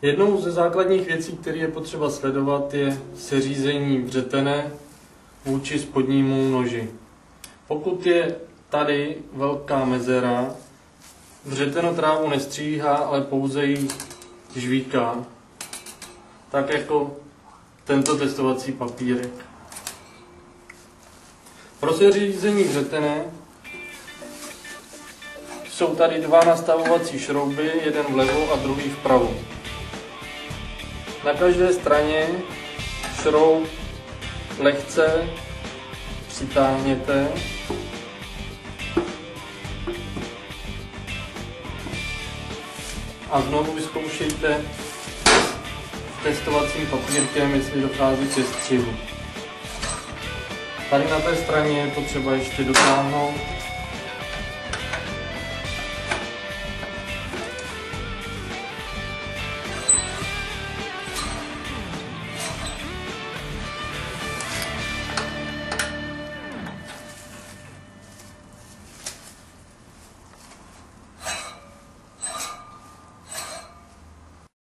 Jednou ze základních věcí, které je potřeba sledovat, je seřízení vřetene vůči spodnímu noži. Pokud je tady velká mezera, vřeteno trávu nestříhá, ale pouze ji žvíká, tak jako tento testovací papírek. Pro seřízení vřetene jsou tady dva nastavovací šrouby, jeden vlevo a druhý vpravo. Na každé straně šroub lehce přitáhněte a znovu vyzkoušejte testovacím papírkem, jestli dochází ke střihu. Tady na té straně je potřeba ještě dotáhnout